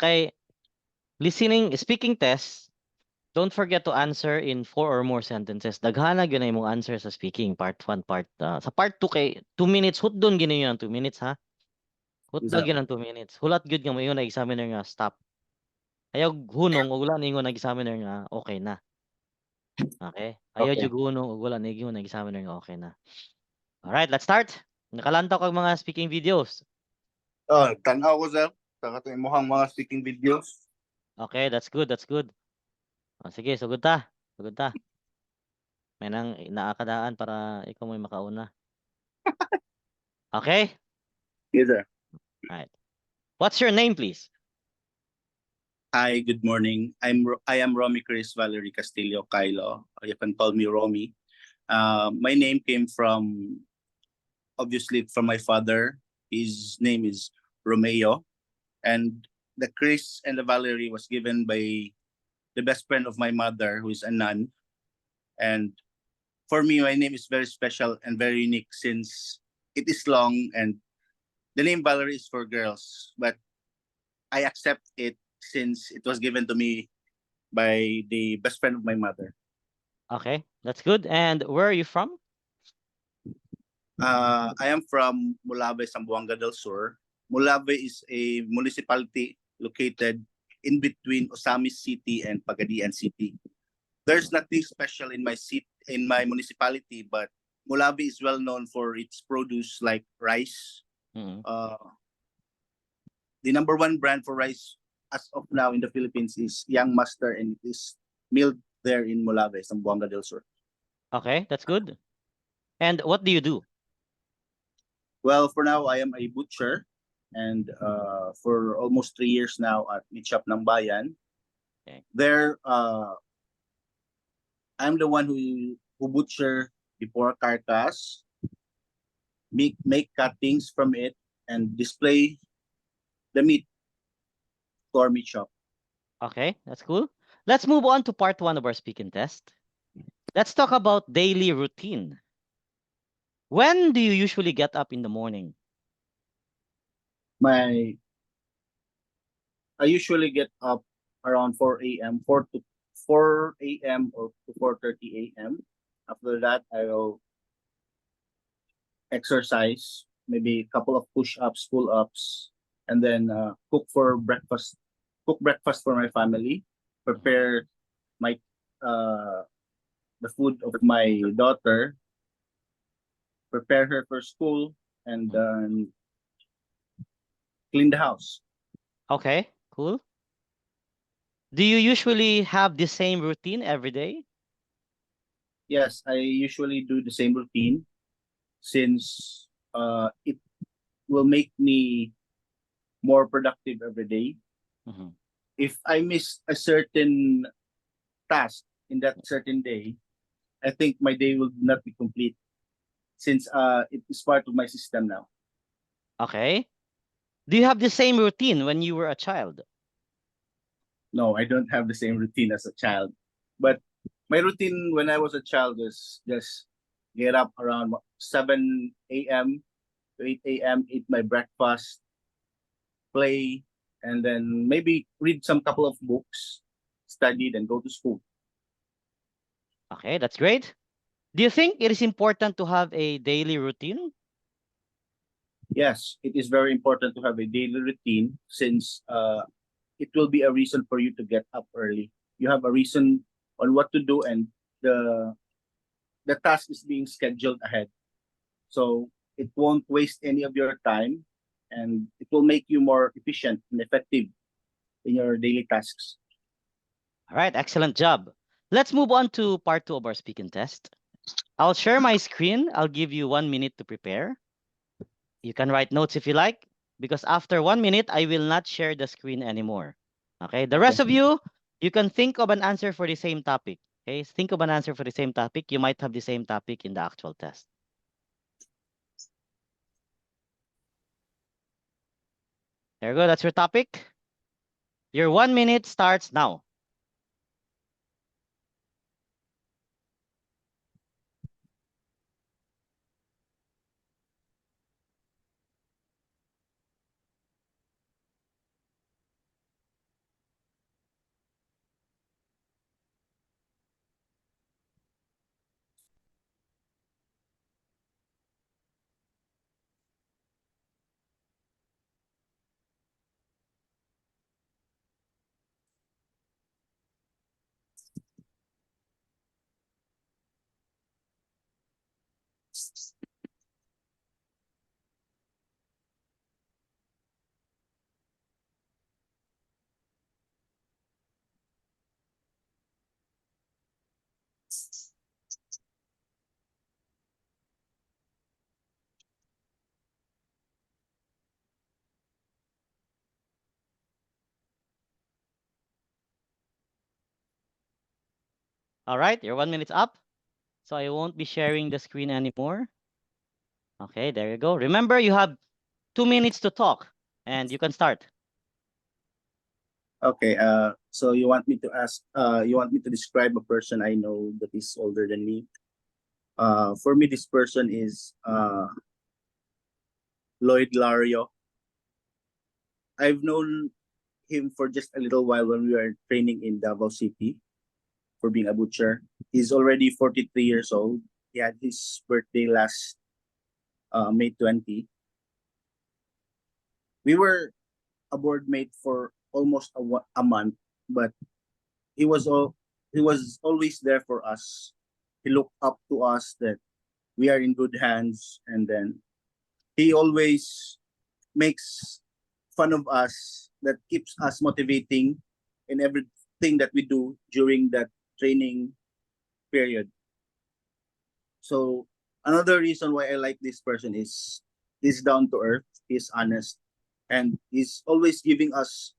kay speaking test, don't forget to answer in 4 or more sentences. Daghana gyud na imong answer sa speaking part 1, sa part 2 kay 2 minutes hutdon gini yun ang 2 minutes ha. Hutdag yun ang 2 minutes. Hulat gyud nga mo ingon ang examiner nga stop. Ayaw hunong ug wala ningon ang examiner nga okay na. Okay? Ayaw Okay. jud hunong ug wala ningon ang examiner nga okay na. Alright, let's start. Nakalantaw kag mga speaking videos. Oh, tanaw ko sir. Sa katong imuhang mga speaking videos. Okay, that's good, that's good. Sige, sugod ta. Sugod ta. May nang naakadaan para ikaw mo'y makauna. Okay? Yes, sir. Alright. What's your name, please? Hi, good morning. I am Romy Chris Valerie Castillo Kylo. You can call me Romy. My name came from, obviously, from my father. His name is Romeo. And the Chris and the Valerie was given by the best friend of my mother, who is a nun. And for me, my name is very special and very unique since it is long and the name Valerie is for girls, but I accept it since it was given to me by the best friend of my mother. Okay, that's good. And where are you from? I am from Molave, Zamboanga del Sur. Molave is a municipality located in between Osamis City and Pagadian City. There's nothing special in my municipality, but Molave is well known for its produce like rice. Mm-hmm. The number one brand for rice as of now in the Philippines is Young Master, and it is milled there in Molave, Zamboanga del Sur. Okay, that's good. And what do you do? Well, for now, I am a butcher, and for almost 3 years now at Meat Shop ng Bayan. Okay. There, I'm the one who butcher the pork carcass, make cuttings from it, and display the meat to our meat shop. Okay, that's cool. Let's move on to part 1 of our speaking test. Let's talk about daily routine. When do you usually get up in the morning? I usually get up around 4 a.m., 4 a.m. or to 4:30 a.m. After that, I will exercise, maybe a couple of push-ups, pull-ups, and then cook breakfast for my family, prepare my the food of my daughter, prepare her for school, and clean the house. Okay, cool. Do you usually have the same routine every day? Yes, I usually do the same routine since it will make me more productive every day. Mm-hmm. If I miss a certain task in that certain day, I think my day will not be complete since it is part of my system now. Okay. Do you have the same routine when you were a child? No, I don't have the same routine as a child. But my routine when I was a child was just get up around 7 a.m. to 8 a.m., eat my breakfast, play, and then maybe read some couple of books, study, then go to school. Okay, that's great. Do you think it is important to have a daily routine? Yes, it is very important to have a daily routine since it will be a reason for you to get up early. You have a reason on what to do, and the task is being scheduled ahead. So it won't waste any of your time, and it will make you more efficient and effective in your daily tasks. All right, excellent job. Let's move on to part 2 of our speaking test. I'll share my screen. I'll give you 1 minute to prepare. You can write notes if you like, because after 1 minute, I will not share the screen anymore. Okay, the rest of you can think of an answer for the same topic. Okay, think of an answer for the same topic. You might have the same topic in the actual test. There you go, that's your topic. Your 1 minute starts now. All right, your 1 minute's up. So I won't be sharing the screen anymore. Okay, there you go. Remember, you have 2 minutes to talk and you can start. Okay, so you want me to ask, you want me to describe a person I know that is older than me? For me, this person is Lloyd Lario. I've known him for just a little while when we were training in Davao City for being a butcher. He's already 43 years old. He had his birthday last May 20. We were a board mate for almost a month, but he was all he was always there for us. He looked up to us that we are in good hands, and then he always makes fun of us, that keeps us motivating in everything that we do during that training period. So another reason why I like this person is he's down to earth, he's honest, and he's always giving us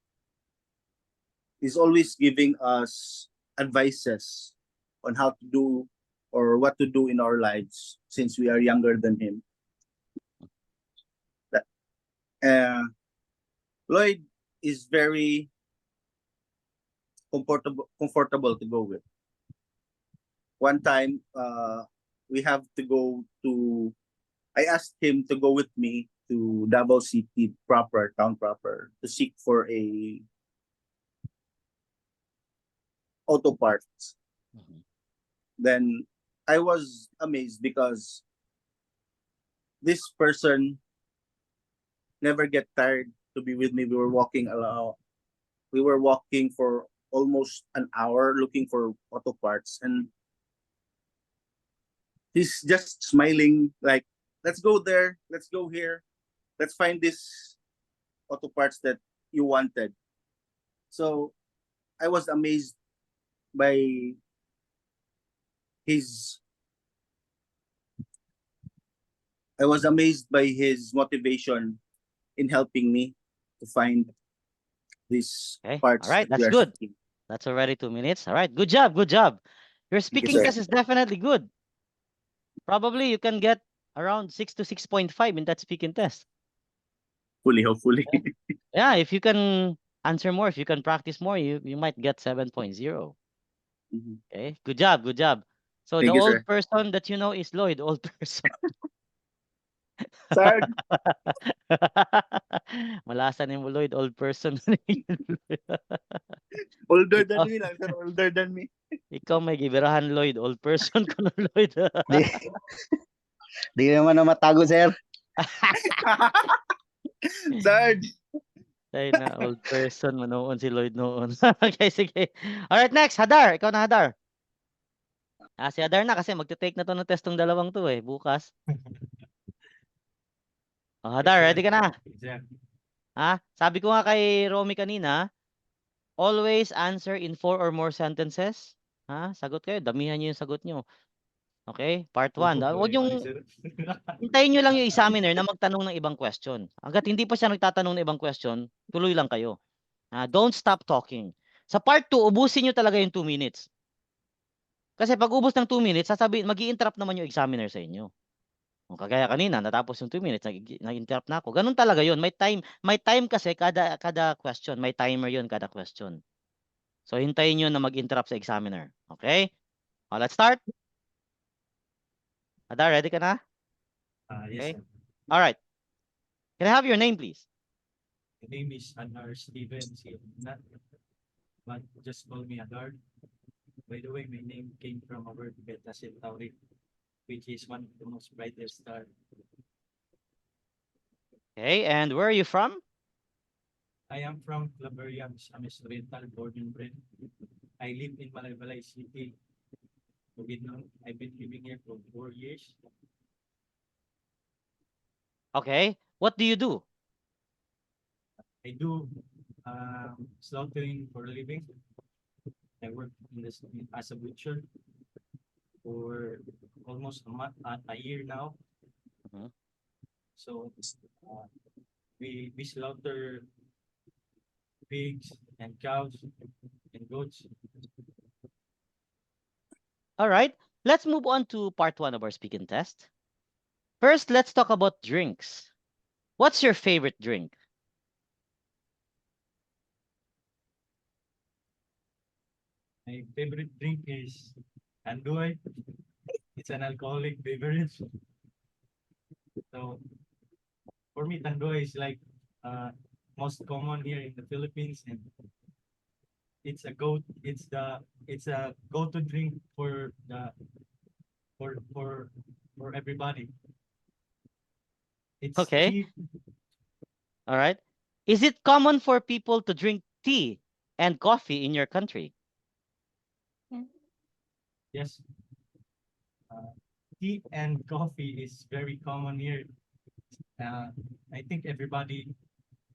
advices on how to do or what to do in our lives since we are younger than him. That Lloyd is very comfortable to go with. One time, we have to go to. I asked him to go with me to Davao City proper, town proper, to seek for a auto parts. Mhm. Then I was amazed because this person never get tired to be with me. We were walking along. We were walking for almost an hour looking for auto parts, and he's just smiling like, let's go there, let's go here, let's find this auto parts that you wanted. So I was amazed by his his motivation in helping me to find these Okay, all parts right, that we that's are good. seeking. That's already 2 minutes. All right, good job, good job. Your Thank you, speaking sir. test is definitely good. Probably you can get around 6 to 6.5 in that speaking test. Hopefully. Yeah, if you can answer more, if you can practice more, you might get 7.0. Mhm. Okay, good job, good job. So the Thank you, old sir. person that you know is Lloyd, old person. Sir, Malasan yung Lloyd, old person. older than Ikaw, me lang, sir. Older than me. ikaw may gibirahan Lloyd, old person ko na Lloyd. Di, di naman na matago, sir. Sir, Ay na, old person, manoon si Lloyd noon. Okay, sige. Alright, next, Hadar. Ikaw na, Hadar. Si Hadar na kasi magte-take na to ng test tong dalawang to bukas. Hadar, ready ka na? Sabi ko nga kay Romy kanina, always answer in 4 or more sentences. Sagot kayo, damihan niyo yung sagot niyo. Okay? Part 1. Huwag yung hintayin niyo lang yung examiner na magtanong ng ibang question. Hangga't hindi pa siya nagtatanong ng ibang question, tuloy lang kayo. Don't stop talking. Sa part 2, ubusin niyo talaga yung 2 minutes. Kasi pag ubos ng 2 minutes, magi-interrupt naman yung examiner sa inyo. Kagaya kanina, natapos yung 2 minutes, nag-interrupt na ako. Ganun talaga yun. May time kasi kada question. May timer yun kada question. So, hintayin nyo na mag-interrupt sa examiner. Okay? Let's start. Ada, ready ka na? Yes, Okay. sir. All right. Can I have your name, please? My name is Anar Steven Siona, but just call me Adar. By the way, my name came from a word Beta Centauri, which is one of the most brightest star. Okay. And where are you from? I am from Claveria, Misamis Oriental, born and bred. I live in Malaybalay City, Bukidnon. I've been living here for 4 years. Okay. What do you do? I do slaughtering for a living. I work as a butcher for almost a year now. Mhm. So uh, we slaughter pigs and cows and goats. All right. Let's move on to part one of our speaking test. First, let's talk about drinks. What's your favorite drink? My favorite drink is Tanduay. It's an alcoholic beverage. So for me, Tanduay is like uh, most common here in the Philippines, and it's a go-to drink for for for everybody. It's Okay. cheap. All right. Is it common for people to drink tea and coffee in your country? Yes, tea and coffee is very common here. Uh, I think everybody,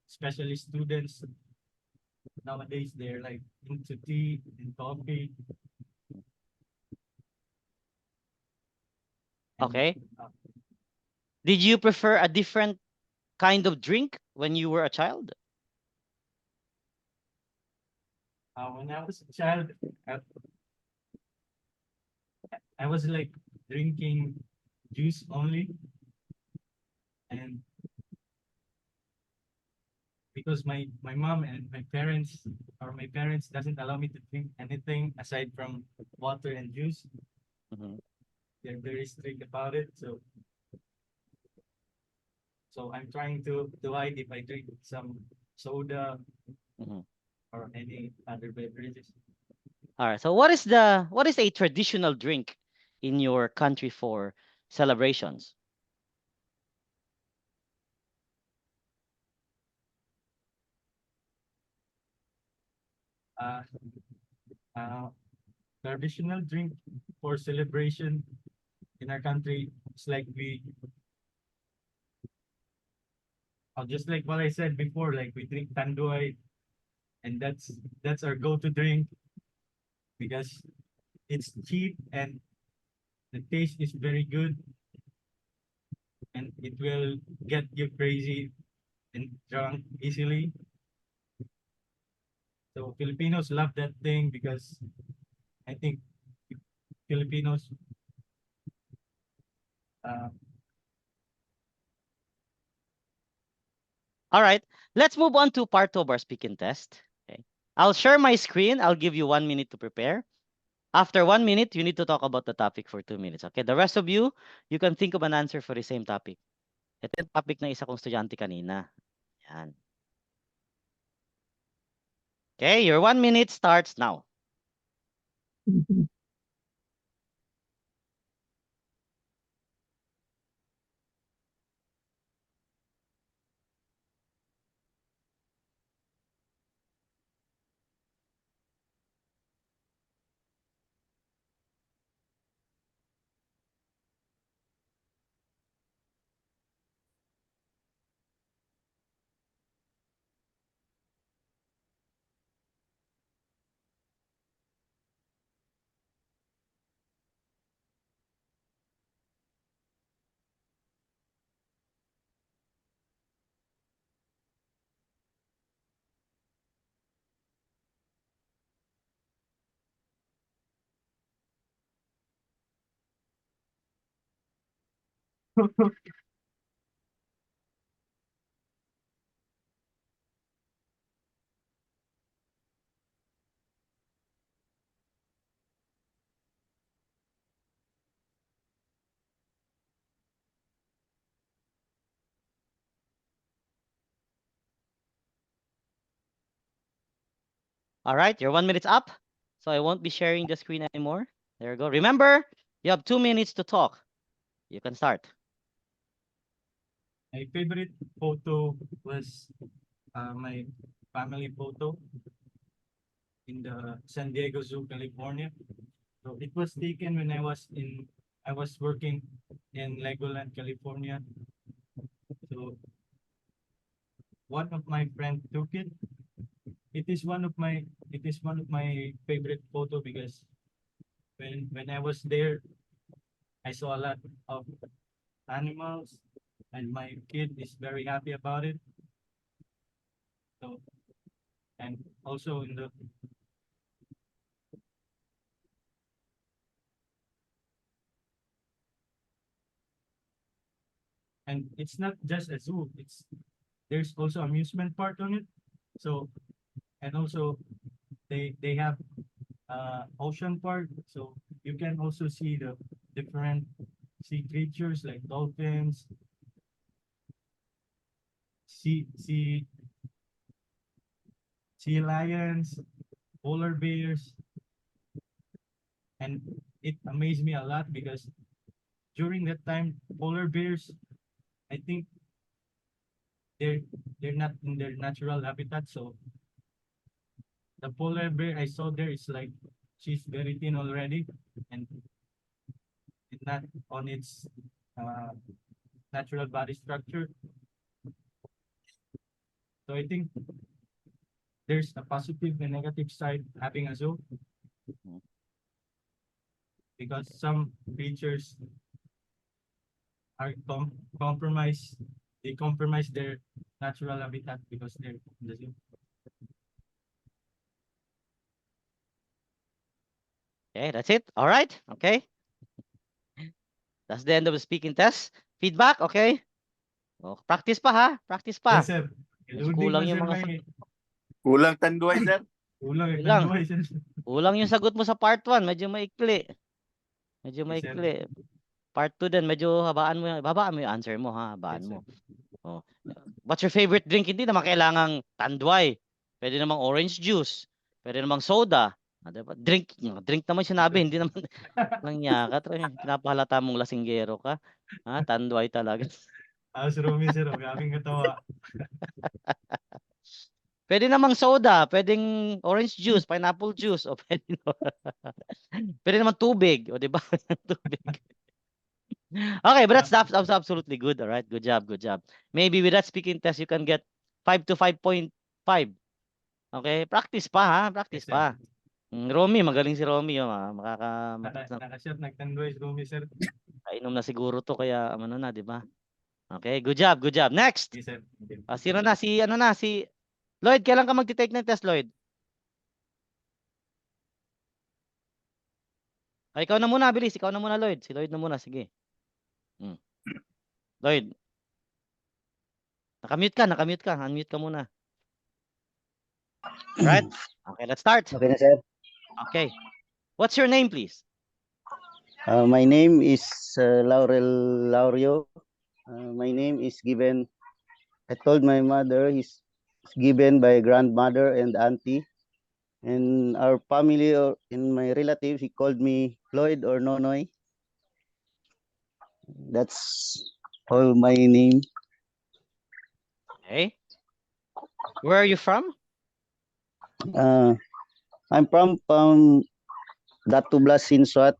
especially students nowadays, they're like into tea and coffee. And Okay. Did you prefer a different kind of drink when you were a child? when I was a child, uh, I was like drinking juice only, and because my mom and my parents doesn't allow me to drink anything aside from water and juice. Mhm. They're very strict about it. So I'm trying to hide if I drink some soda Mhm. or any other beverages. All right. So what is a traditional drink in your country for celebrations? Uh, uh, Traditional drink for celebration in our country is like just like what I said before, like we drink tanduay, and that's our go-to drink because it's cheap and the taste is very good, and it will get you crazy and drunk easily. So Filipinos love that thing because I think Filipinos uh, All right. Let's move on to part two of our speaking test. Okay. I'll share my screen. I'll give you 1 minute to prepare. After 1 minute, you need to talk about the topic for 2 minutes. Okay. The rest of you can think of an answer for the same topic. Ito yung topic ng isa kong estudyante kanina. Yan. Okay. Your 1 minute starts now. All right. Your 1 minute's up. So I won't be sharing the screen anymore. There you go. Remember, you have 2 minutes to talk. You can start. my favorite photo was my family photo in the San Diego Zoo, California. So it was taken when I was working in Legoland, California. So one of my friend took it. It is one of my favorite photo because when I was there, I saw a lot of animals, and my kid is very happy about it. So, and also in the and it's not just a zoo, there's also amusement park on it. So, and also they have ocean park, so you can also see the different sea creatures like dolphins, sea sea lions, polar bears, and it amazed me a lot because during that time polar bears, I think they're they're not in their natural habitat. So the polar bear I saw there is like she's very thin already, and it's not on its uh, natural body structure. So I think there's a positive and negative side having a zoo because some creatures are compromised. They compromise their natural habitat because they're in the zoo. Okay, that's it. All right. Okay. That's the end of the speaking test. Feedback, okay? Oh, practice pa ha? Practice pa. Yes, sir. Medyo Loading kulang pa, yung sir, mga may Kulang tanduay, sir. kulang ang Kulang. tanduay, sir. Kulang yung sagot mo sa part 1, medyo maikli. Medyo Yes, sir. maikli. Part 2 din, medyo babaan mo yung answer mo ha, habaan Yes, mo. sir. Oh. What's your favorite drink? Hindi naman kailangang tanduay. Pwede namang orange juice. Pwede namang soda. Diba? Drink naman sinabi, hindi naman lang yakat. Pinapahalata mong lasinggero ka. Ha, tanduay talaga. Si Romy, sir. Kaming katawa. Pwede namang soda, pwedeng orange juice, pineapple juice, o pwede, pwede naman tubig, o di ba? Tubig. Okay, but that's absolutely good. All right, good job, good job. Maybe with that speaking test, you can get 5 to 5.5. Okay, practice pa ha, practice Yes, sir. pa. Romy, magaling si Romy. Oh, Nakashot, nagtanduay si Romy, sir. Kainom na siguro to, kaya ano na, di ba? Okay, good job, good job. Next. Yes, sir. Sino na? Si Lloyd, kailan ka magti-take ng test, Lloyd? Ikaw na muna, bilis. Ikaw na muna, Lloyd. Si Lloyd na muna, sige. Lloyd. Nakamute ka. Unmute ka muna. Right? Okay, let's start. Okay na, sir. Okay. What's your name, please? My name is Laurel Laurio. My name is given, I told my mother, is given by grandmother and auntie. And our family or in my relatives, he called me Lloyd or Nonoy. That's all my name. Okay. Where are you from? I'm from Datublas, Sinsuat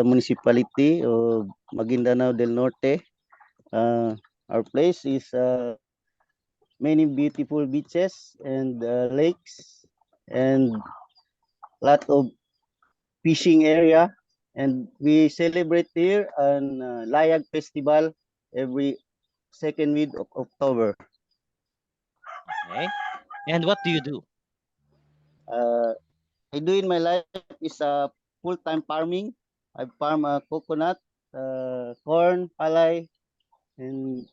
municipality of Maguindanao del Norte. Our place is many beautiful beaches and lakes and lot of fishing area, and we celebrate here an Layag Festival every second week of October. Okay. And what do you do? I do in my life is full-time farming. I farm coconut, corn, palay, and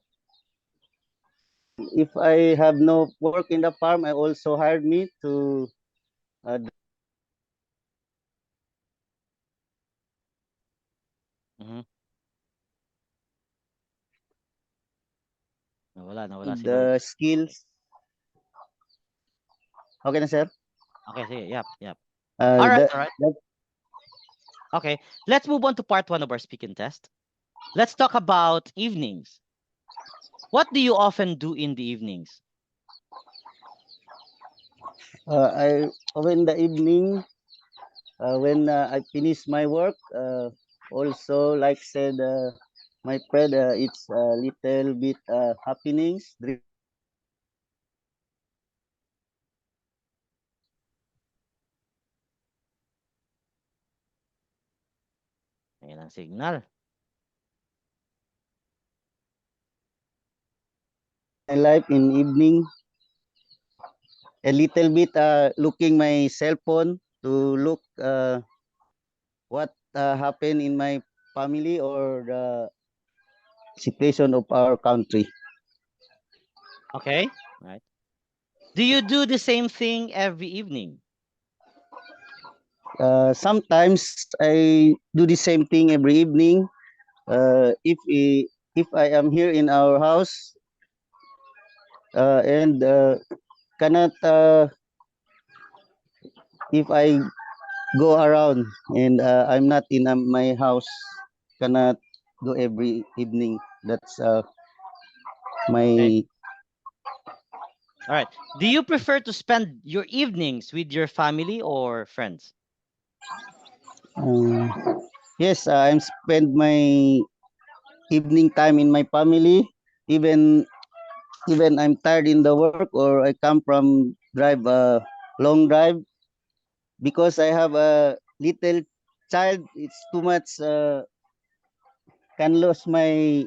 if I have no work in the farm, I also hired me to Nawala si Lloyd. the skills. Okay na, sir? Okay, sige. Yep. Uh, All right, the- all right. Okay, let's move on to part 1 of our speaking test. Let's talk about evenings. What do you often do in the evenings? I in the evening when I finish my work, also like said my friend, it's a little bit happenings. Ayan ang signal. My life in evening, a little bit looking my cell phone to look what happened in my family or the situation of our country. Okay. Right. Do you do the same thing every evening? Sometimes I do the same thing every evening. If I am here in our house and cannot if I go around and I'm not in my house, cannot go every evening. That's my Okay. All right. Do you prefer to spend your evenings with your family or friends? um, yes. I'm spend my evening time in my family, even I'm tired in the work or I come from drive a long drive because I have a little child. It's too much. Can lose my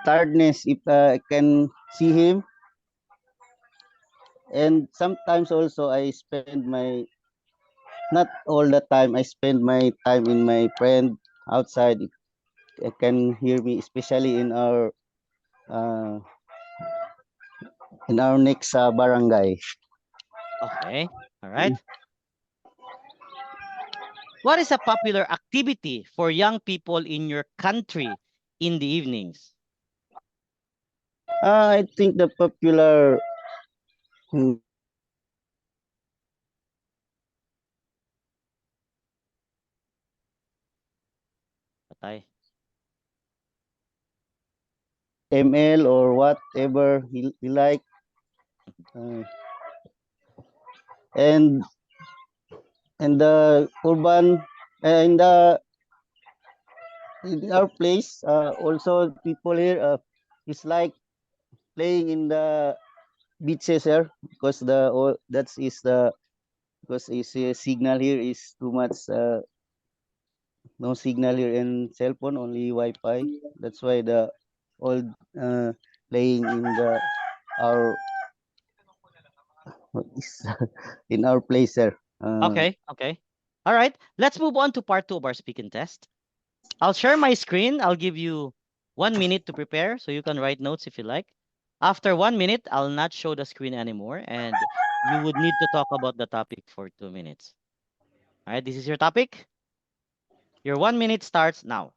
tiredness if I can see him. And sometimes also I spend my not all the time. I spend my time in my friend outside. I can hear me, especially uh, in our next barangay. Okay. All right. What is a popular activity for young people in your country in the evenings? I think the popular mm, Patay. ML or whatever he like, uh, and the urban in our place also people here is like playing in the beaches here because that is the because is signal here is too much no signal here in cell phone only Wi-Fi. That's why the all uh, playing in the our what is in our place here. Okay. Okay. All right. Let's move on to part 2 of our speaking test. I'll share my screen. I'll give you 1 minute to prepare so you can write notes if you like. After 1 minute, I'll not show the screen anymore and you would need to talk about the topic for 2 minutes. All right. This is your topic. Your 1 minute starts now.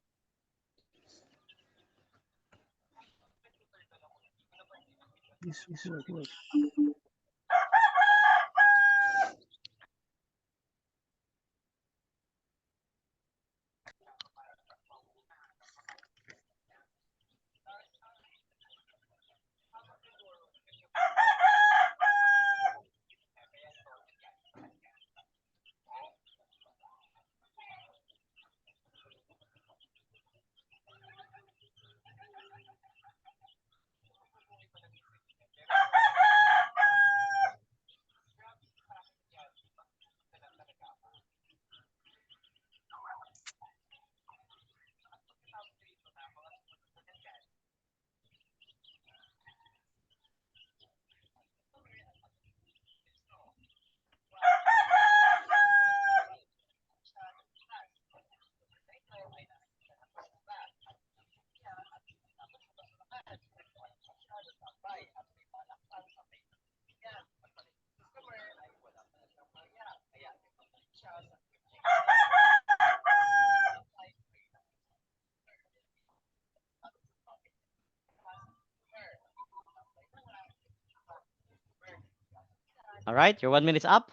All right. Your 1 minute's up.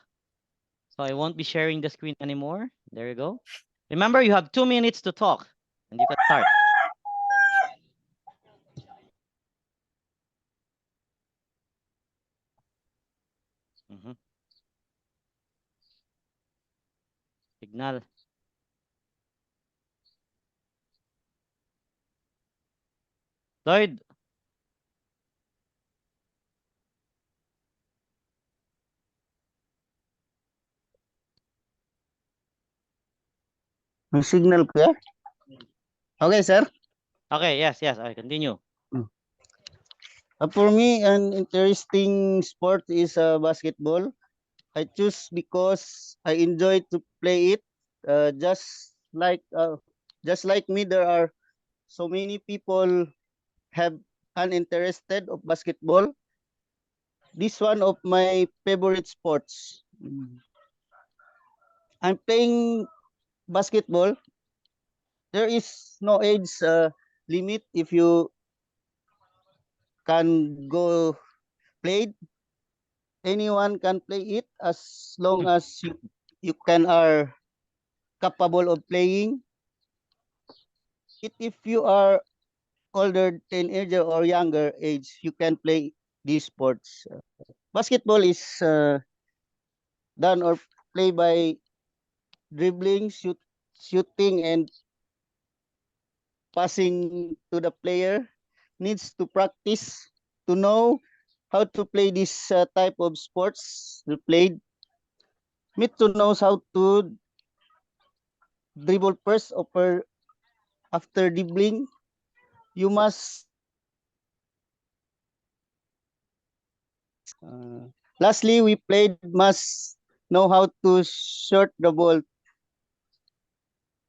So I won't be sharing the screen anymore. There you go. Remember, you have 2 minutes to talk and you can start. Mhm. Signal. Lloyd, May signal clear? Okay, sir. okay, yes, yes, okay, continue. For me, an interesting sport is basketball. I choose because I enjoy to play it. Just like me, there are so many people have uninterested of basketball. This one of my favorite sports. I'm playing basketball. There is no age limit if you can go play. Anyone can play it as long as you can are capable of playing it. If you are older teenager or younger age, you can play these sports. Basketball is done or play by dribbling, shooting, and passing to the player. Needs to practice to know how to play this type of sports played. Need to knows how to dribble first or after dribbling. You must. Lastly, we played must know how to short the ball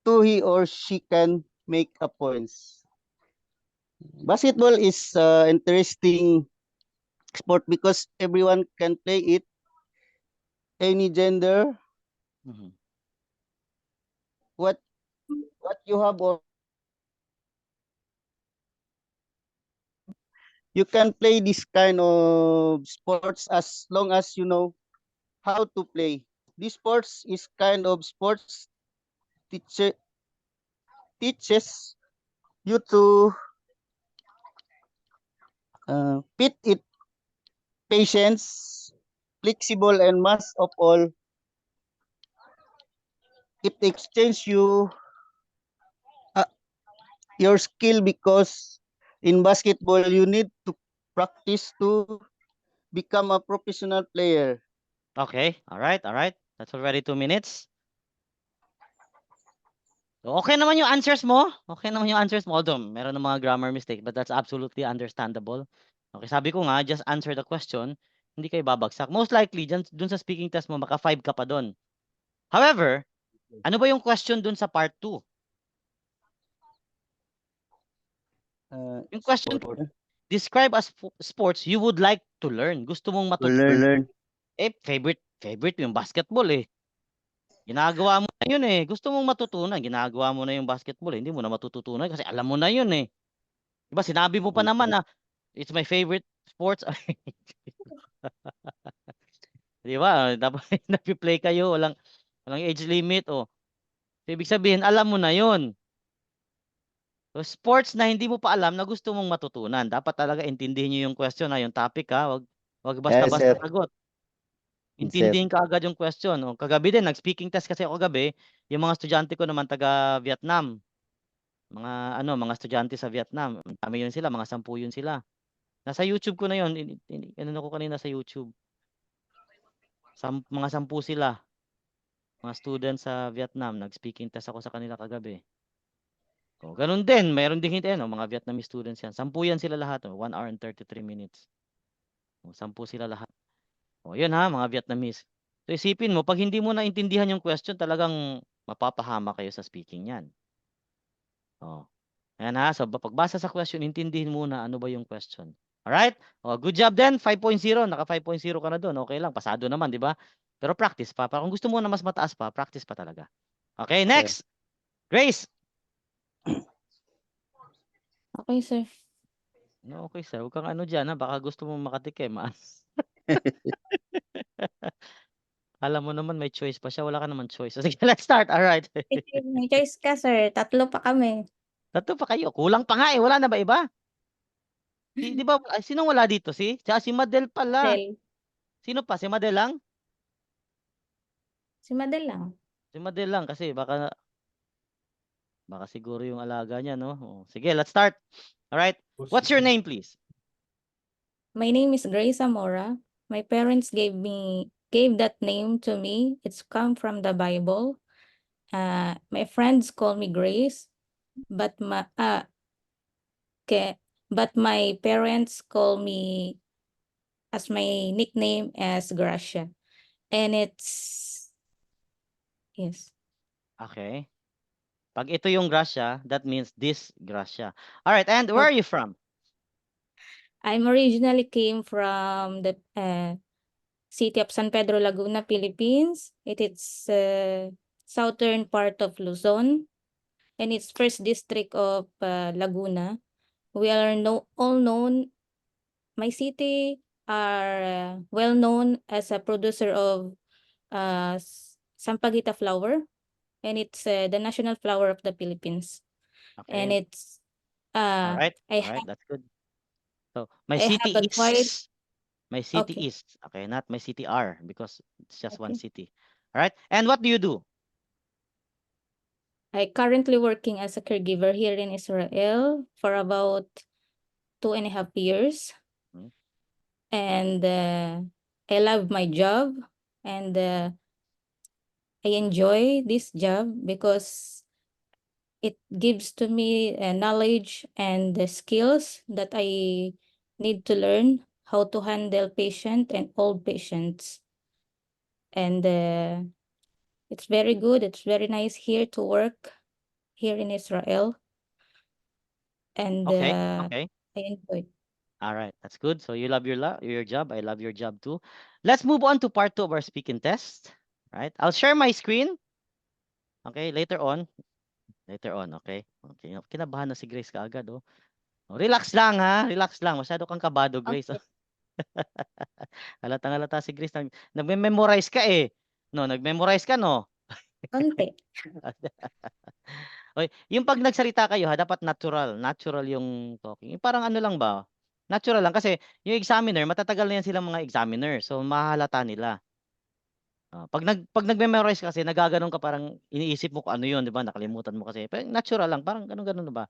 to he or she can make a points. Basketball is interesting sport because everyone can play it, any gender. Mhm. What you have or you can play this kind of sports as long as you know how to play. This sports is kind of sports teaches you to fit it patience, flexible, and most of all, it exchange you uh, your skill because in basketball you need to practice to become a professional player. Okay, all right, all right. That's already 2 minutes. Okay naman yung answers mo. Okay naman yung answers mo. Although, meron ng mga grammar mistake, but that's absolutely understandable. Okay, sabi ko nga, just answer the question. Hindi kayo babagsak. Most likely, dun sa speaking test mo, maka 5 ka pa dun. However, ano ba yung question dun sa part 2? Yung question, Sport. describe as sports you would like to learn. Gusto mong To matutunan. learn. Favorite yung basketball eh. Ginagawa mo na yun eh. Gusto mong matutunan, ginagawa mo na yung basketball eh. Hindi mo na matututunan kasi alam mo na yun eh. Diba sinabi mo pa naman na it's my favorite sports. Di ba? Dapat nag-play kayo, walang age limit oh. So, ibig sabihin, alam mo na yun. So, sports na hindi mo pa alam na gusto mong matutunan. Dapat talaga intindihin niyo yung question na yung topic ha. Wag basta-basta sir. sagot. Yes, sir. Intindihin ka agad yung question. O, kagabi din, nag-speaking test kasi ako kagabi. Yung mga estudyante ko naman taga Vietnam. Mga estudyante sa Vietnam. Dami yun sila, mga 10 yun sila. Nasa YouTube ko na yun. Ano ko kanina sa YouTube. Mga 10 sila. Mga students sa Vietnam. Nag-speaking test ako sa kanila kagabi. O, ganun din. Mayroon din hindi. Mga Vietnamese students yan. 10 yan sila lahat. 1 hour and 33 minutes. O, 10 sila lahat. O, yun ha, mga Vietnamese. So, isipin mo, pag hindi mo naintindihan yung question, talagang mapapahama kayo sa speaking yan. O, ayan ha. So, pagbasa sa question, intindihin muna ano ba yung question. Alright? O, good job then. 5.0. Naka 5.0 ka na doon. Okay lang. Pasado naman, di ba? Pero practice pa. Kung gusto mo na mas mataas pa, practice pa talaga. Okay, next. Grace. Okay, sir. No, okay, sir. Huwag kang ano dyan, ha? Baka gusto mo makatikim, ha? Alam mo naman may choice pa siya. Wala ka naman choice. So, sige, let's start. Alright. May choice ka, sir. 3 pa kami. Tatlo pa kayo. Kulang pa nga eh. Wala na ba iba? Di ba, sinong wala dito? Si Madel pala. Del. Sino pa? Si Madel lang? Si Madel lang. Si Madel lang kasi baka siguro yung alaga niya, no? Oh, sige, let's start. Alright. What's your position. name, please? My name is Grace Zamora. My parents gave that name to me. It's come from the Bible. My friends call me Grace, but my parents call me as my nickname as Gracia. And it's yes. Okay. Pag ito yung Gracia, that means this Gracia. All right, and where are you from? I'm originally came from the city of San Pedro Laguna, Philippines. It is southern part of Luzon, and it's first district of Laguna. We are all known. My city are well known as a producer of Sampaguita flower, and it's the national flower of the Philippines. And Okay. it's uh, I All right, have that's good. So I have a quite my city okay. is, okay, not my city are, because it's just one Okay. city. All right, and what do you do? I currently working as a caregiver here in Israel for about 2.5 years, Hmm. and I love my job, and I enjoy this job because it gives to me knowledge and the skills that I need to learn how to handle patient and old patients. And it's very good. It's very nice here to work here in Israel. And Okay, okay. I enjoy. All right, that's good. So you love your job. I love your job too. Let's move on to part 2 of our speaking test. Right? I'll share my screen. Okay, later on. Later on, okay? Okay. Kinabahan na si Grace kaagad, oh. Oh, relax lang ha, relax lang. Masyado kang kabado, Grace. Okay. Halatang-halata si Grace. Nagme-memorize ka eh. No, nag-memorize ka, no? Konti. Okay, yung pag nagsalita kayo ha, dapat natural. Natural yung talking. Yung parang ano lang ba? Natural lang kasi yung examiner, matatagal na yan silang mga examiner. So mahalata nila. Pag nagme-memorize ka kasi nagaganon ka, parang iniisip mo kung ano yun, 'di ba? Nakalimutan mo kasi. Pero natural lang, parang ganun-ganun ba?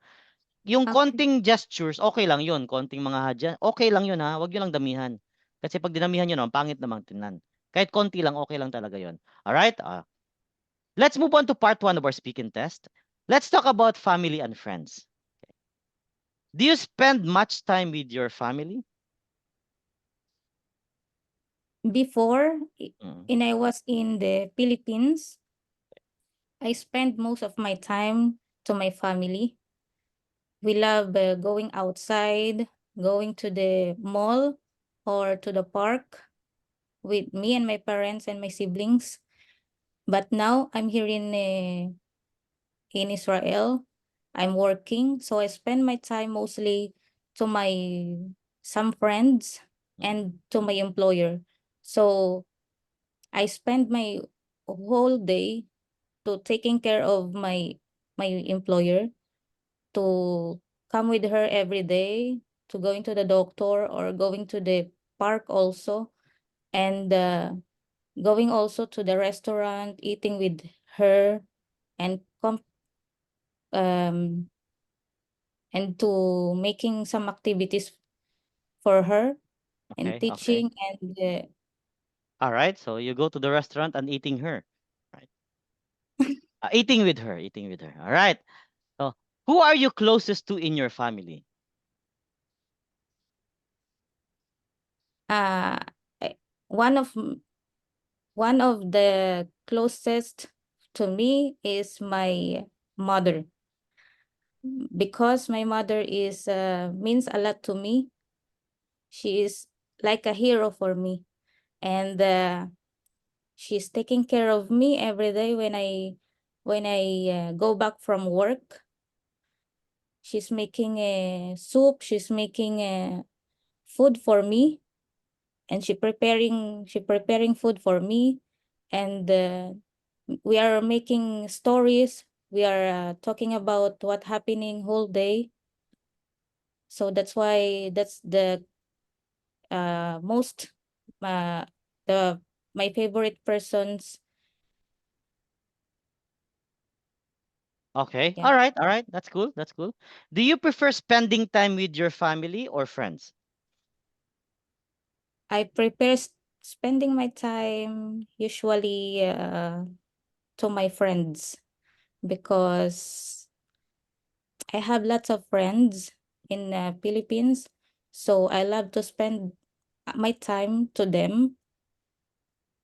Yung Okay. konting gestures, okay lang yun. Konting mga hadya, okay lang yun ha. Huwag nyo lang damihan. Kasi pag dinamihan nyo naman, pangit namang tingnan. Kahit konti lang, okay lang talaga yun. Alright? Let's move on to part 1 of our speaking test. Let's talk about family and friends. Do you spend much time with your family? Before, Mm. when I was in the Philippines, I spent most of my time to my family. We love going outside, going to the mall or to the park with me and my parents and my siblings. But now I'm here in Israel. I'm working, so I spend my time mostly to my some friends and to my employer. So I spend my whole day to taking care of my employer, to come with her every day, to going to the doctor or going to the park also, and going also to the restaurant, eating with her, and um and to making some activities for her and Okay, okay. teaching and All right. So you go to the restaurant and eating her. Right. Eating with her, eating with her. All right. So who are you closest to in your family? uh I- one of one of the closest to me is my mother, because my mother is means a lot to me. She is like a hero for me, and she's taking care of me every day when I go back from work. She's making a soup, she's making a food for me, and she preparing food for me, and we are making stories. We are talking about what happening whole day. So that's why that's the most the my favorite persons Okay. Yeah. All right. All right. That's cool. That's cool. Do you prefer spending time with your family or friends? I prepare spending my time usually to my friends because I have lots of friends in Philippines, so I love to spend my time to them.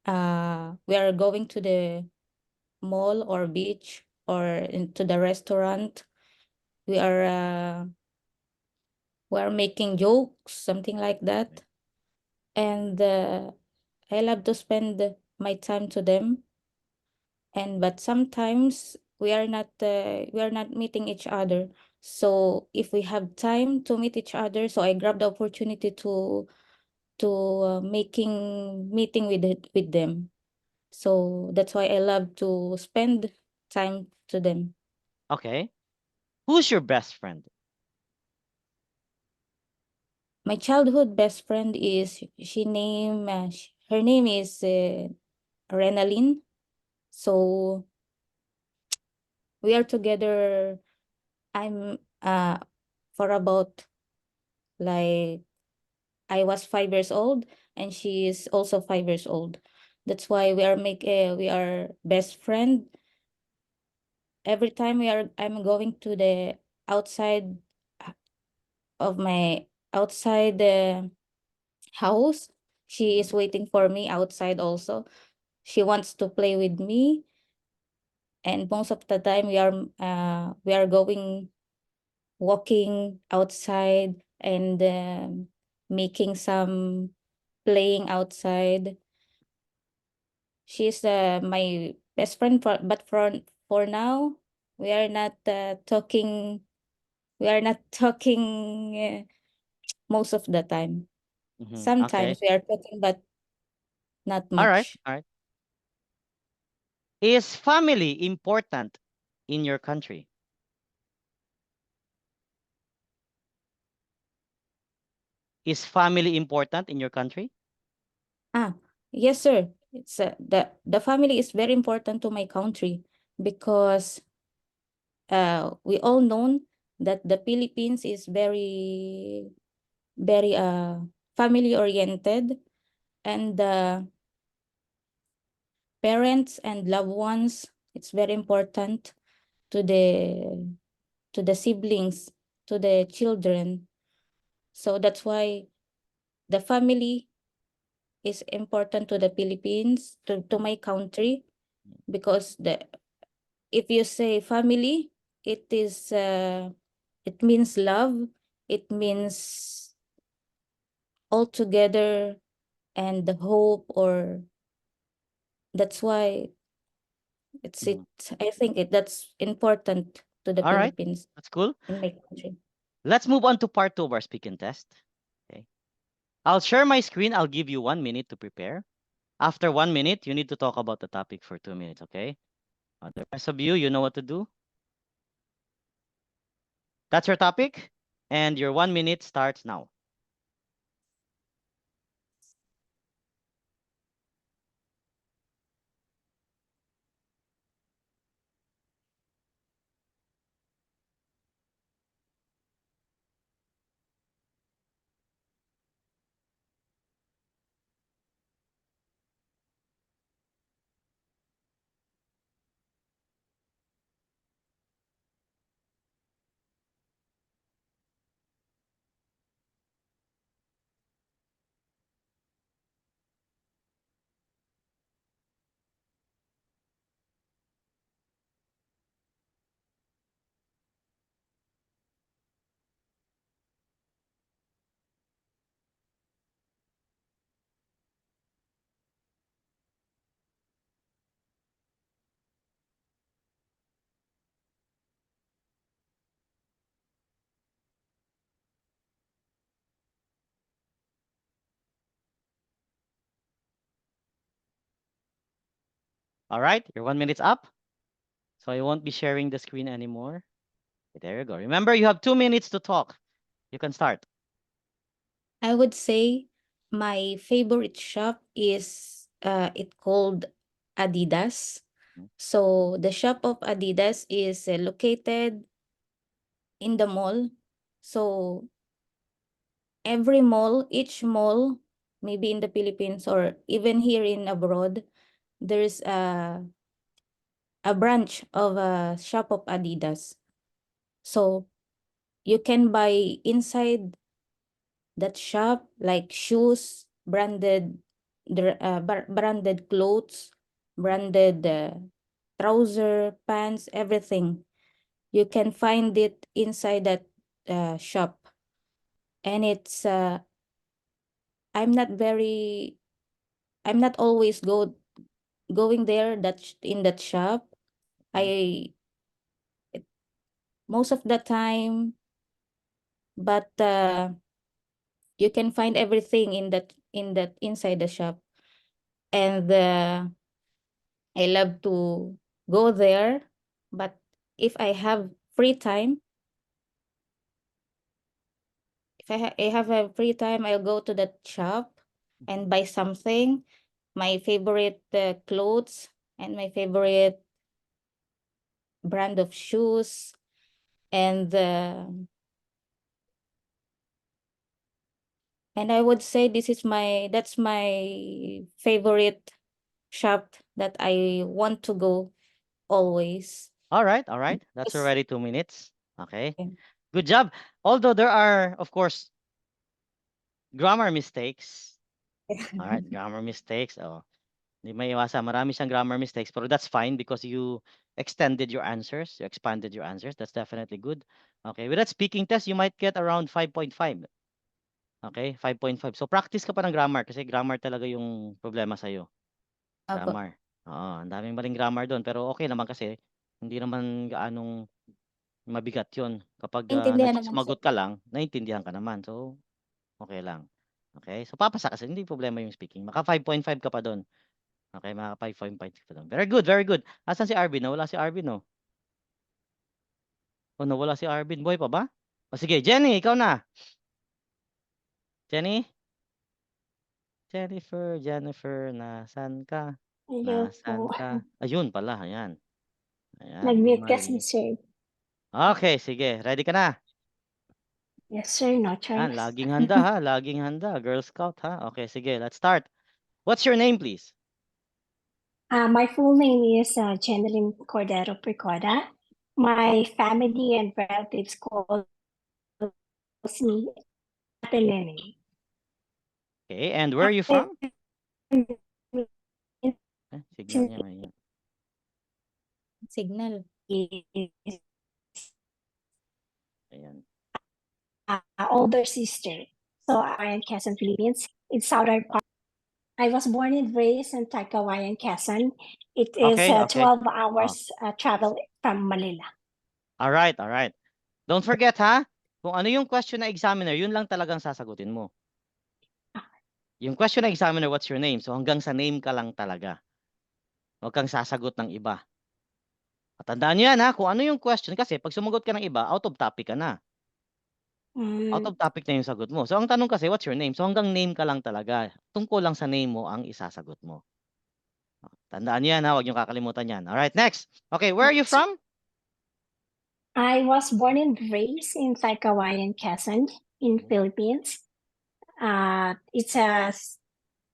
We are going to the mall or beach or into the restaurant. We are making jokes, something like that, and I love to spend my time to them. But sometimes we are not meeting each other. So if we have time to meet each other, so I grab the opportunity to making meeting with them. So that's why I love to spend time to them. Okay. Who's your best friend? My childhood best friend is her name is Renaline. So we are together. I'm for about like I was 5 years old and she is also 5 years old. That's why we are best friend. Every time I'm going to the outside of my outside the house, she is waiting for me outside also. She wants to play with me, and most of the time we are going walking outside and making some playing outside. She's my best friend for now we are not talking most of the time. Okay. Sometimes we are talking but not All right. much. All right. Is family important in your country? Is family important in your country? Ah, yes, sir. It's the family is very important to my country because we all know that the Philippines is very family oriented, and the parents and loved ones, it's very important to the siblings, to the children. So that's why the family is important to the Philippines, to my country, because if you say family, it means love, it means all together and the hope, or that's why it's it Mhm. I think that's important to the All right. Philippines That's cool. in my country. Let's move on to part 2 of our speaking test. Okay. I'll share my screen. I'll give you 1 minute to prepare. After 1 minute, you need to talk about the topic for 2 minutes, okay? The rest of you, you know what to do. That's your topic, and your 1 minute starts now. All right, your 1 minute's up. So I won't be sharing the screen anymore. Okay, there you go. Remember, you have 2 minutes to talk. You can start. I would say my favorite shop is it called Adidas. So the shop of Adidas is located in the mall. So each mall, maybe in the Philippines or even here in abroad, there's a branch of a shop of Adidas. So you can buy inside that shop like shoes, branded branded clothes, branded trouser, pants, everything. You can find it inside that shop. And it's I'm not always going there in that shop. I most of the time, but you can find everything in that inside the shop. And I love to go there, but if I have free time, I have a free time, I'll go to that shop and buy something, my favorite clothes and my favorite brand of shoes. And I would say that's my favorite shop that I want to go always. All right, all right. That's Yes. already 2 minutes. Okay. Okay. Good job. Although there are, of course, grammar mistakes. All right, grammar mistakes. Oh, hindi may iwasan. Marami siyang grammar mistakes, pero that's fine because you extended your answers. You expanded your answers. That's definitely good. Okay, with that speaking test, you might get around 5.5. Okay, 5.5. So practice ka pa ng grammar kasi grammar talaga yung problema sa'yo. Opo. Grammar. Oo, ang daming maling grammar doon. Pero okay naman kasi hindi naman gaanong mabigat yun. Kapag Naintindihan naman, sumagot sir. ka lang, naintindihan ka naman. So, okay lang. Okay? So, papasa kasi. Hindi problema yung speaking. Maka 5.5 ka pa doon. Okay? Maka 5.5 ka pa doon. Very good, very good. Asan si Arvin? Wala si Arvin, no? Oh, wala si Arvin. Buhay pa ba? O sige, Jenny, ikaw na. Jenny? Jennifer, nasan ka? Ayun Nasan po. ka? Ayun pala, ayan. Ayan, Nag-mute kasi, mali. sir. Okay, sige. Ready ka na? Yes, sir. No Yan, choice. laging handa ha. Laging handa. Girl Scout ha. Okay, sige. Let's start. What's your name, please? My full name is Jeneline Cordero Pricoda. My family and relatives call me Ate Nene. Okay, and where are you from? Signal niya ngayon. Signal. Ayan. Older sister. So I am Quezon, Philippines. It's southern part. I was born and raised in Tagkawayan, Quezon. It is Okay, okay. 12 hours travel from Manila. All right, all right. Don't forget ha, kung ano yung question na examiner, yun lang talagang sasagutin mo. Yung question na examiner, what's your name? So hanggang sa name ka lang talaga. Huwag kang sasagot ng iba. At tandaan nyo yan ha, kung ano yung question, kasi pag sumagot ka ng iba, out of topic ka na. Out of topic na yung sagot mo. So ang tanong kasi, what's your name? So hanggang name ka lang talaga. Tungkol lang sa name mo ang isasagot mo. Tandaan nyo yan ha, huwag nyo kakalimutan yan. Alright, next. Okay, where are you from? I was born and raised in Tagkawayan, Quezon, in Philippines. It's a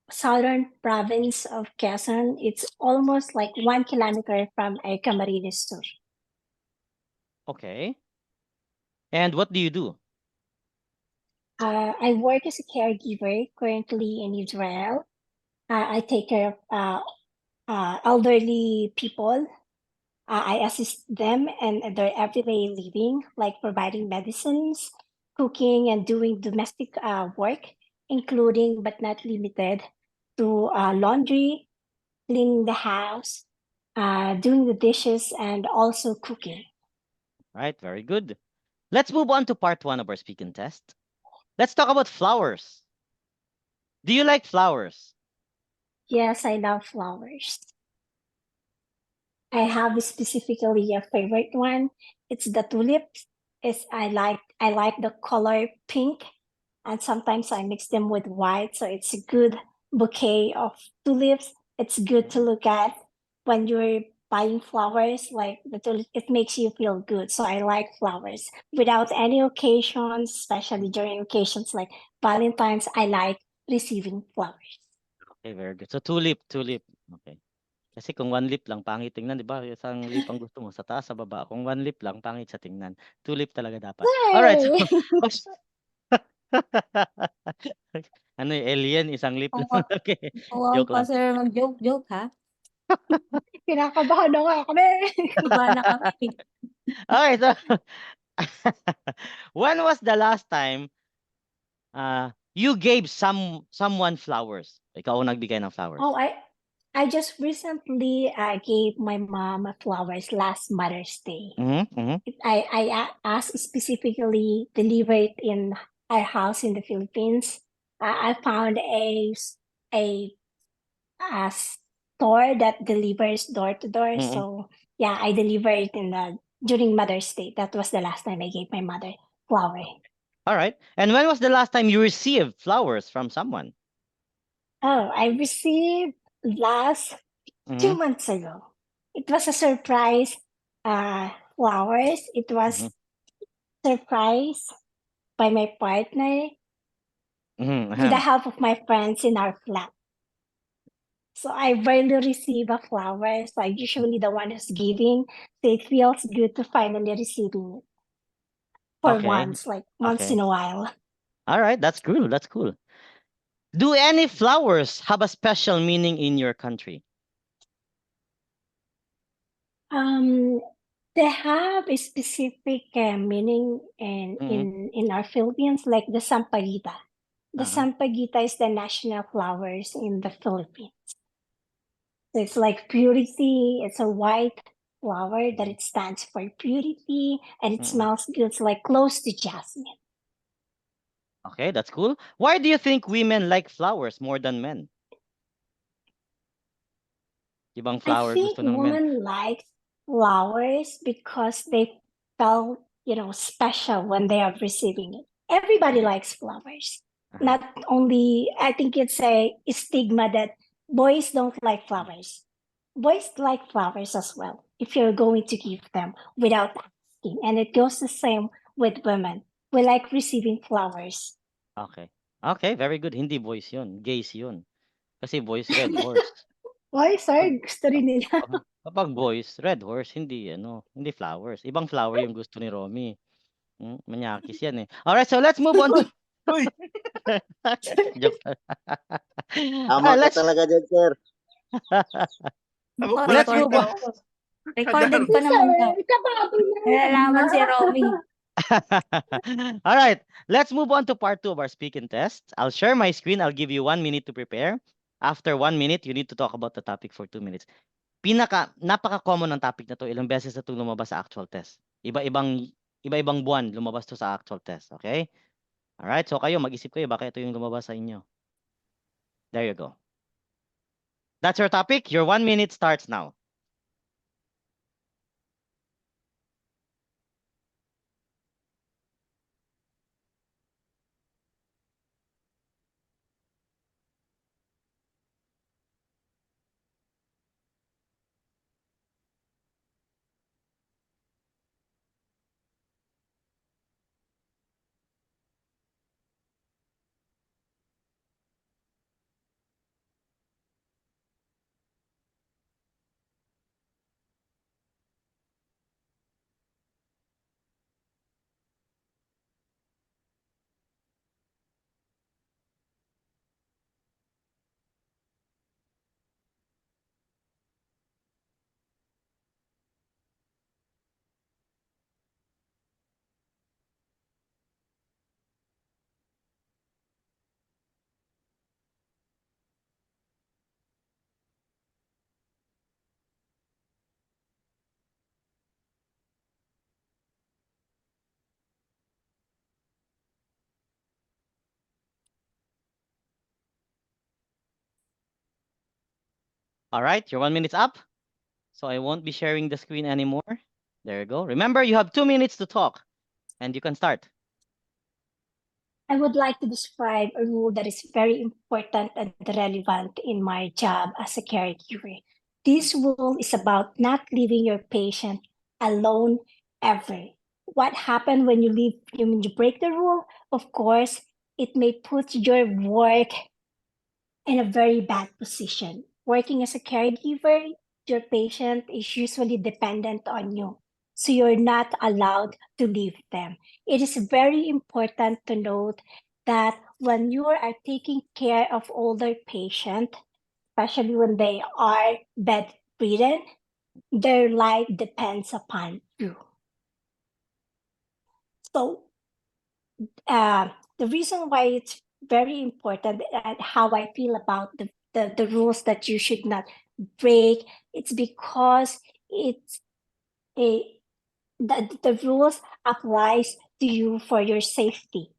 southern province of Quezon. It's almost like 1 kilometer from Camarines Sur. Okay. And what do you do? I work as a caregiver currently in Israel. I take care of elderly people. I assist them in their everyday living, like providing medicines, cooking, and doing domestic work, including but not limited to laundry, cleaning the house, doing the dishes, and also cooking. Right, very good. Let's move on to part 1 of our speaking test. Let's talk about flowers. Do you like flowers? Yes, I love flowers. I have specifically a favorite one. It's the tulips. I like the color pink, and sometimes I mix them with white, so it's a good bouquet of tulips. It's good to look at when you're buying flowers, like it makes you feel good. So I like flowers. Without any occasions, especially during occasions like Valentine's, I like receiving flowers. Okay, very good. So tulip, tulip. Okay. Kasi kung one lip lang, pangit tingnan, di ba? Isang lip ang gusto mo, sa taas, sa baba. Kung one lip lang, pangit sa tingnan. Tulip talaga dapat. Alright, so, ano yung alien, isang lip lang. Oo. Okay, Huwag joke pa lang. sir mag-joke-joke ha. Kinakabahan na nga kami. Iba na kami. Okay, so, when was the last time you gave someone flowers? Ikaw ang nagbigay ng flowers. Oh, I just recently gave my mom flowers last Mother's Day. I asked specifically delivered in our house in the Philippines. I found a store that delivers door to door. Mhm. So yeah, I delivered during Mother's Day. That was the last time I gave my mother flower. All right. And when was the last time you received flowers from someone? Oh, I received last 2 months ago. It was a surprise flowers. It was surprise by my partner with the help of my friends in our flat. So I rarely receive a flower. So I'm usually the one who's giving. So it feels good to finally receiving it for Okay. once, like once Okay. in a while. All right, that's cool. That's cool. Do any flowers have a special meaning in your country? They have a specific meaning in our Philippines, like the sampaguita. The sampaguita is the national flowers in the Philippines. So it's like purity. It's a white flower that it stands for purity, and it smells good. It's like close to jasmine. Okay, that's cool. Why do you think women like flowers more than men? Ibang I flower think gusto ng men. women like flowers because they felt, special when they are receiving it. Everybody likes flowers. Not only, I think it's a stigma that boys don't like flowers. Boys like flowers as well if you're going to give them without asking. And it goes the same with women. We like receiving flowers. Okay. Okay, very good. Hindi boys yun. Gays yun. Kasi boys, red horse. Why, sir? Gusto rin nila. Kapag boys, red horse, hindi hindi flowers. Ibang flower yung gusto ni Romy. Manyakis yan eh. Alright, so let's move on to... Joke. Tama ka let's talaga dyan, sir. let's move on. Recorded pa naman daw. Nalalaman si Romy. All right, let's move on to part 2 of our speak and test. I'll share my screen. I'll give you 1 minute to prepare. After 1 minute, you need to talk about the topic for 2 minutes. Napaka-common ng topic na to. Ilang beses na itong lumabas sa actual test. Iba-ibang buwan lumabas to sa actual test. Okay? All right, so kayo, mag-isip kayo baka ito yung lumabas sa inyo. There you go. That's your topic. Your 1 minute starts now. All right, your 1 minute's up. So I won't be sharing the screen anymore. There you go. Remember, you have 2 minutes to talk and you can start. I would like to describe a rule that is very important and relevant in my job as a caregiver. this rule is about not leaving your patient alone ever. What happened when when you break the rule? Of course, it may put your work in a very bad position. Working as a caregiver, your patient is usually dependent on you. So you're not allowed to leave them. It is very important to note that when you are taking care of older patient, especially when they are bedridden, their life depends upon you. So the reason why it's very important and how I feel about the rules that you should not break, it's because it's the rules applies to you for your safety.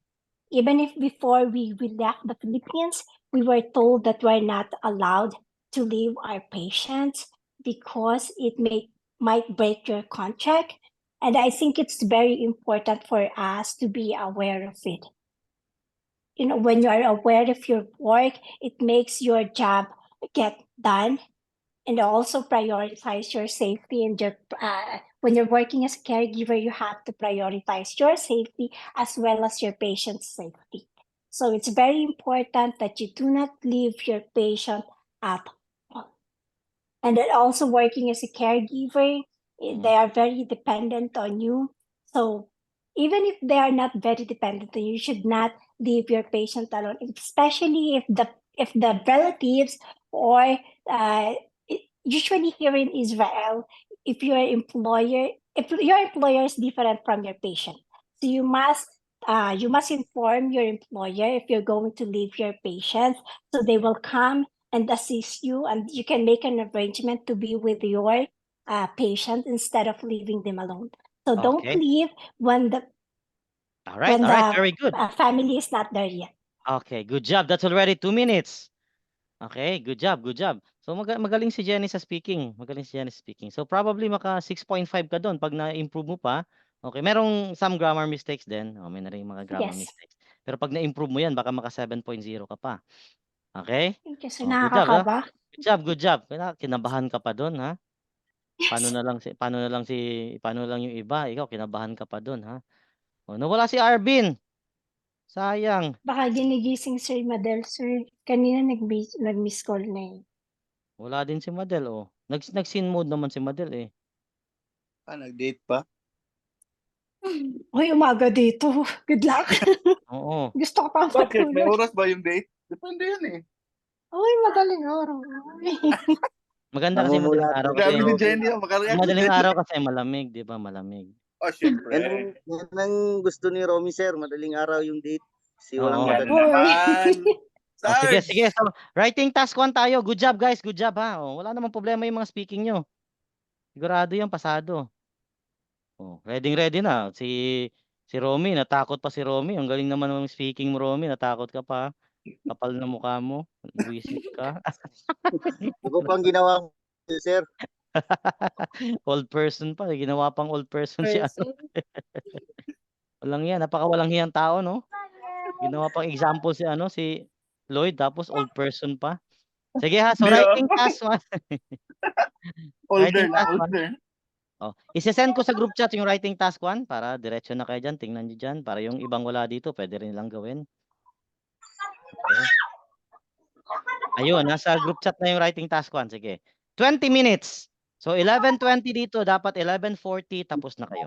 Even if before we left the Philippines, we were told that we're not allowed to leave our patients because it might break your contract. And I think it's very important for us to be aware of it. You know, when you are aware of your work, it makes your job get done, and also prioritize your safety and your when you're working as a caregiver, you have to prioritize your safety as well as your patient's safety. So it's very important that you do not leave your patient at all. And then also working as a caregiver, they are very dependent on you. So even if they are not very dependent on you, you should not leave your patient alone, especially if the relatives or usually here in Israel, if your employer is different from your patient, so you must inform your employer if you're going to leave your patient, so they will come and assist you, and you can make an arrangement to be with your patient instead of leaving them alone. So don't Okay. leave when the All right, very good. family is not there yet. Okay, good job. That's already 2 minutes. Okay, good job, good job. So magaling si Jenny sa speaking. Magaling si Jenny sa speaking. So probably maka 6.5 ka doon pag na-improve mo pa. Okay, merong some grammar mistakes din. Oh, may na rin mga grammar Yes. mistakes. Pero pag na-improve mo 'yan, baka maka 7.0 ka pa. Okay? Thank you, sir. Oh, good job, ha? Nakakakaba. Good job, good job. Kinabahan ka pa doon, ha? Paano Yes. na lang yung iba, ikaw kinabahan ka pa doon, ha? Oh, nawala si Arvin. Sayang. Baka ginigising Sir Madel, sir. Kanina nag-miss call na eh. Wala din si Madel, oh. Nag-scene mode naman si Madel, eh. Nag-date pa? Uy, umaga dito. Good luck. Oo. Gusto ko pa Bakit? May matulog. oras ba yung date? Depende yan eh. Uy, madaling araw. Maganda kasi madaling Namumula araw talaga kasi Grabe ni Robin. Jenny, makareact si madaling Jenny. araw kasi malamig, 'di ba? Malamig. Oh, syempre. Yan ang gusto ni Romy, sir. Madaling araw yung date. Kasi walang Oo. Yan madaling. naman. Oh, sige, Sarge! sige. So, writing task 1 tayo. Good job, guys. Good job, ha. Oh, wala namang problema yung mga speaking nyo. Sigurado yan, pasado. Oh, ready na. Si Romy, natakot pa si Romy. Ang galing naman ng speaking mo, Romy. Natakot ka pa. Kapal na mukha mo. Buisit ka. Ako pang ginawa ko, sir. Old person pa. Ginawa pang old person si ano. Walang yan. Walang hiyang tao, no? Ginawa pang example si ano, si Lloyd. Tapos old person pa. Sige ha. So, Di, writing task 1. Older Writing na, task 1. older. Oh, ise-send ko sa group chat yung writing task 1 para diretso na kayo diyan, tingnan niyo diyan para yung ibang wala dito pwede rin nilang gawin. Okay. Ayun, nasa group chat na yung writing task 1. Sige. 20 minutes. So 11:20 dito, dapat 11:40 tapos na kayo.